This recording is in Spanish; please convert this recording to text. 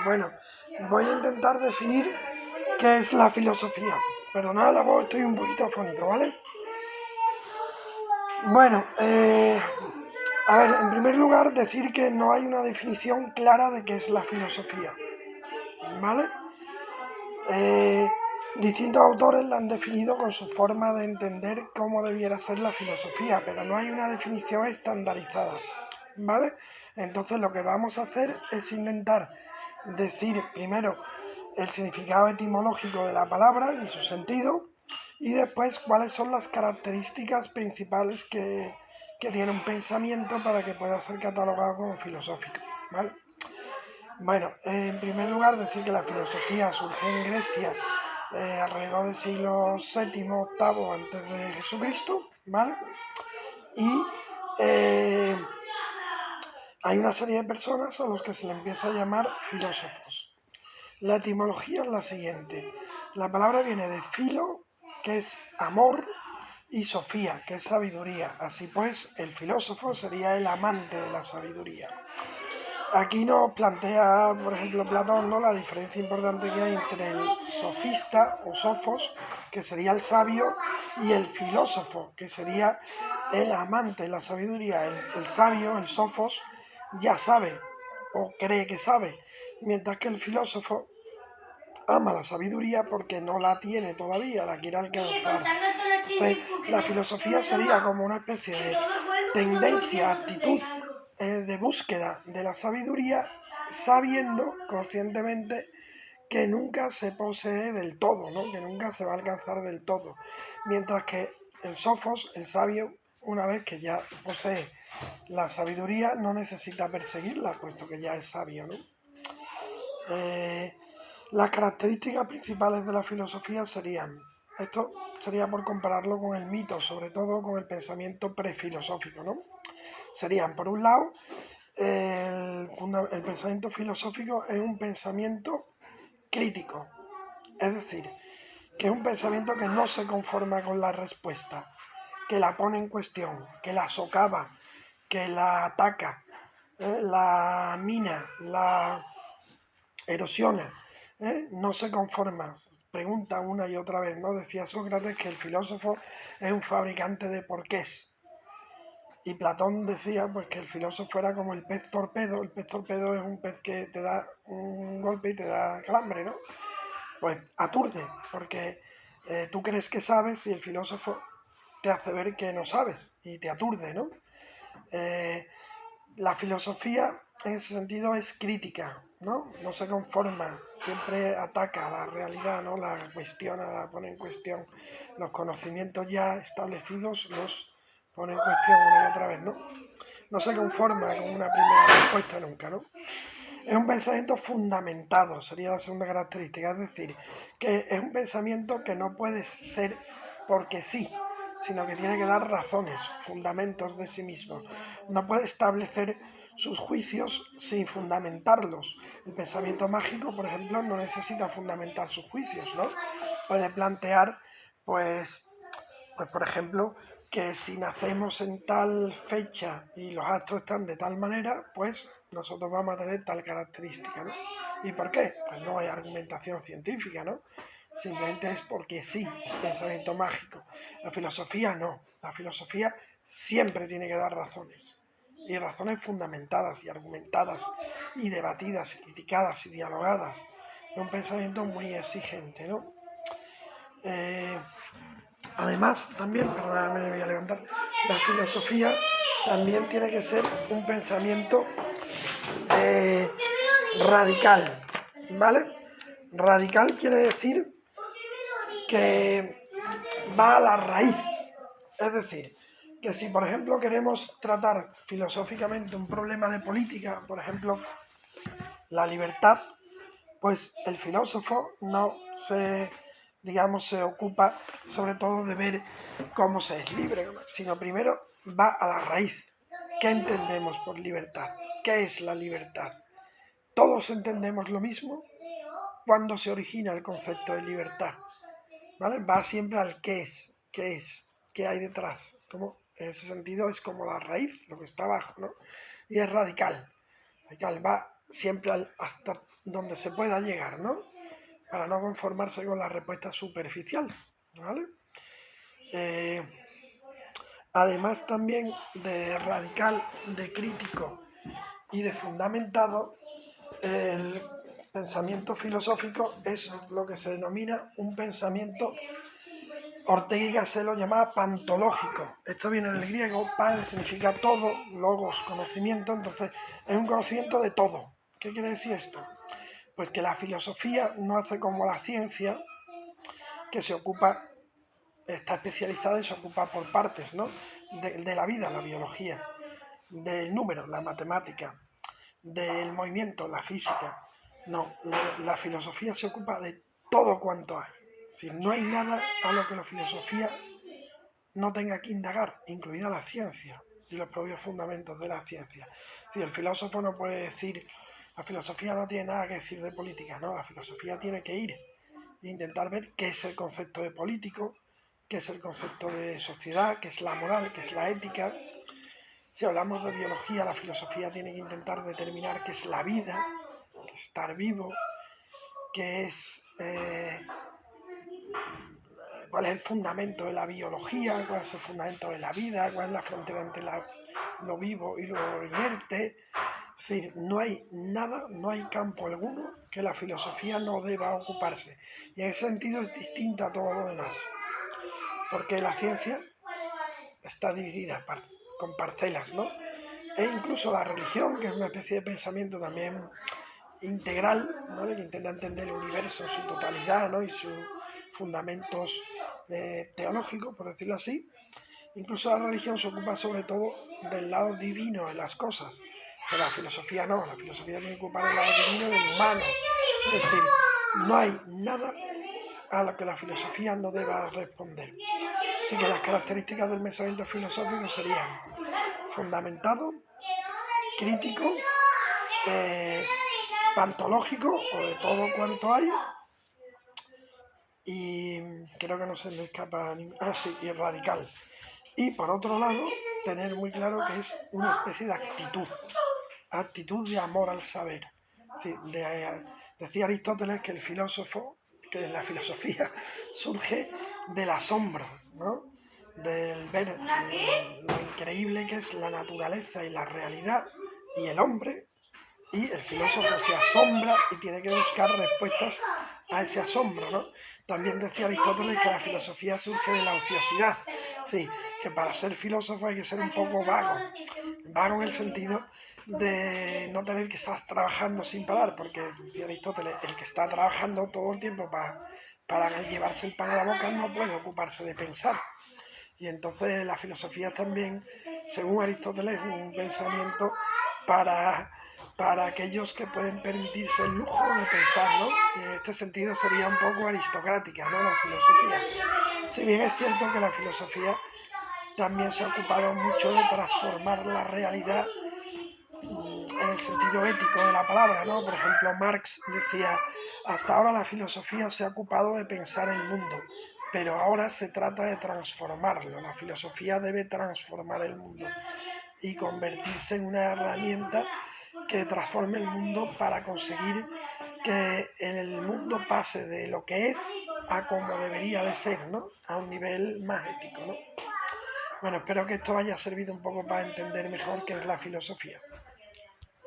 Bueno, voy a intentar definir qué es la filosofía. Perdonad la voz, estoy un poquito afónico, ¿vale? Bueno, a ver, en primer lugar decir que no hay una definición clara de qué es la filosofía, ¿vale? Distintos autores la han definido con su forma de entender cómo debiera ser la filosofía, pero no hay una definición estandarizada, ¿vale? Entonces lo que vamos a hacer es intentar decir primero el significado etimológico de la palabra y su sentido, y después cuáles son las características principales que tiene un pensamiento para que pueda ser catalogado como filosófico, ¿vale? Bueno, en primer lugar decir que la filosofía surge en Grecia alrededor del siglo VII, VIII antes de Jesucristo, ¿vale? Y hay una serie de personas a los que se le empieza a llamar filósofos. La etimología es la siguiente. La palabra viene de filo, que es amor, y sofía, que es sabiduría. Así pues, el filósofo sería el amante de la sabiduría. Aquí nos plantea, por ejemplo, Platón, ¿no?, la diferencia importante que hay entre el sofista o sofos, que sería el sabio, y el filósofo, que sería el amante de la sabiduría. El sabio, el sofos, ya sabe o cree que sabe, mientras que el filósofo ama la sabiduría porque no la tiene todavía, la quiere alcanzar. Entonces, la filosofía sería como una especie de tendencia, actitud de búsqueda de la sabiduría, sabiendo conscientemente que nunca se posee del todo, ¿no?, que nunca se va a alcanzar del todo. Mientras que el sofos, el sabio, una vez que ya posee la sabiduría, no necesita perseguirla, puesto que ya es sabio, ¿no? Las características principales de la filosofía serían, esto sería por compararlo con el mito, sobre todo con el pensamiento prefilosófico, ¿no? Serían, por un lado, el pensamiento filosófico es un pensamiento crítico, es decir, que es un pensamiento que no se conforma con la respuesta, que la pone en cuestión, que la socava, que la ataca, la mina, la erosiona, no se conforma, pregunta una y otra vez, ¿no? Decía Sócrates que el filósofo es un fabricante de porqués. Y Platón decía pues que el filósofo era como el pez torpedo. El pez torpedo es un pez que te da un golpe y te da calambre, ¿no? Pues aturde, porque tú crees que sabes y el filósofo te hace ver que no sabes y te aturde, ¿no? La filosofía en ese sentido es crítica, ¿no? No se conforma, siempre ataca la realidad, ¿no? La cuestiona, la pone en cuestión. Los conocimientos ya establecidos los pone en cuestión una y otra vez, ¿no? No se conforma con una primera respuesta nunca, ¿no? Es un pensamiento fundamentado, sería la segunda característica, es decir, que es un pensamiento que no puede ser porque sí, sino que tiene que dar razones, fundamentos de sí mismo. No puede establecer sus juicios sin fundamentarlos. El pensamiento mágico, por ejemplo, no necesita fundamentar sus juicios, ¿no? Puede plantear, pues por ejemplo, que si nacemos en tal fecha y los astros están de tal manera, pues nosotros vamos a tener tal característica, ¿no? ¿Y por qué? Pues no hay argumentación científica, ¿no? Simplemente es porque sí, es pensamiento mágico. La filosofía no. La filosofía siempre tiene que dar razones. Y razones fundamentadas y argumentadas y debatidas y criticadas y dialogadas. Es un pensamiento muy exigente, ¿no? Además, también, perdóname, me voy a levantar, la filosofía también tiene que ser un pensamiento radical, ¿vale? Radical quiere decir que va a la raíz. Es decir, que si por ejemplo queremos tratar filosóficamente un problema de política, por ejemplo, la libertad, pues el filósofo no se, digamos, se ocupa sobre todo de ver cómo se es libre, sino primero va a la raíz. ¿Qué entendemos por libertad? ¿Qué es la libertad? ¿Todos entendemos lo mismo? ¿Cuándo se origina el concepto de libertad? ¿Vale? Va siempre al qué es, qué hay detrás. Como, en ese sentido es como la raíz, lo que está abajo, ¿no? Y es radical. Radical va siempre hasta donde se pueda llegar, ¿no? Para no conformarse con la respuesta superficial, ¿vale? Además también de radical, de crítico y de fundamentado, el pensamiento filosófico es lo que se denomina un pensamiento, Ortega y Gasset lo llamaba pantológico. Esto viene del griego, pan significa todo, logos, conocimiento, entonces es un conocimiento de todo. ¿Qué quiere decir esto? Pues que la filosofía no hace como la ciencia, que está especializada y se ocupa por partes, ¿no? De la vida, la biología, del número, la matemática, del movimiento, la física. No, la filosofía se ocupa de todo cuanto hay. Es decir, no hay nada a lo que la filosofía no tenga que indagar, incluida la ciencia y los propios fundamentos de la ciencia. Es decir, el filósofo no puede decir, la filosofía no tiene nada que decir de política, no, la filosofía tiene que ir e intentar ver qué es el concepto de político, qué es el concepto de sociedad, qué es la moral, qué es la ética. Si hablamos de biología, la filosofía tiene que intentar determinar qué es la vida, qué es estar vivo, qué es cuál es el fundamento de la biología, cuál es el fundamento de la vida, cuál es la frontera entre lo vivo y lo inerte. Es decir, no hay nada, no hay campo alguno que la filosofía no deba ocuparse. Y en ese sentido es distinta a todo lo demás. Porque la ciencia está dividida con parcelas, ¿no? E incluso la religión, que es una especie de pensamiento también integral, ¿vale? Que intenta entender el universo en su totalidad, ¿no? Y sus fundamentos teológicos, por decirlo así. Incluso la religión se ocupa sobre todo del lado divino de las cosas, pero la filosofía no, la filosofía tiene que ocupar el lado divino del humano. Es decir, no hay nada a lo que la filosofía no deba responder. Así que las características del pensamiento filosófico serían fundamentado, crítico, pantológico, o de todo cuanto hay, y creo que no se me escapa y radical. Y por otro lado, tener muy claro que es una especie de actitud de amor al saber. Decía Aristóteles que que la filosofía surge del asombro, ¿no? Del ver lo increíble que es la naturaleza y la realidad y el hombre, y el filósofo se asombra y tiene que buscar respuestas a ese asombro, ¿no? También decía Aristóteles que la filosofía surge de la ociosidad, sí, que para ser filósofo hay que ser un poco vago en el sentido de no tener que estar trabajando sin parar, porque decía Aristóteles, el que está trabajando todo el tiempo para llevarse el pan a la boca no puede ocuparse de pensar. Y entonces la filosofía también, según Aristóteles, es un pensamiento para aquellos que pueden permitirse el lujo de pensar, ¿no? Y en este sentido sería un poco aristocrática, ¿no? La filosofía. Si bien es cierto que la filosofía también se ha ocupado mucho de transformar la realidad en el sentido ético de la palabra, ¿no? Por ejemplo, Marx decía, hasta ahora la filosofía se ha ocupado de pensar el mundo, pero ahora se trata de transformarlo. La filosofía debe transformar el mundo y convertirse en una herramienta que transforme el mundo para conseguir que el mundo pase de lo que es a como debería de ser, ¿no? A un nivel más ético, ¿no? Bueno, espero que esto haya servido un poco para entender mejor qué es la filosofía.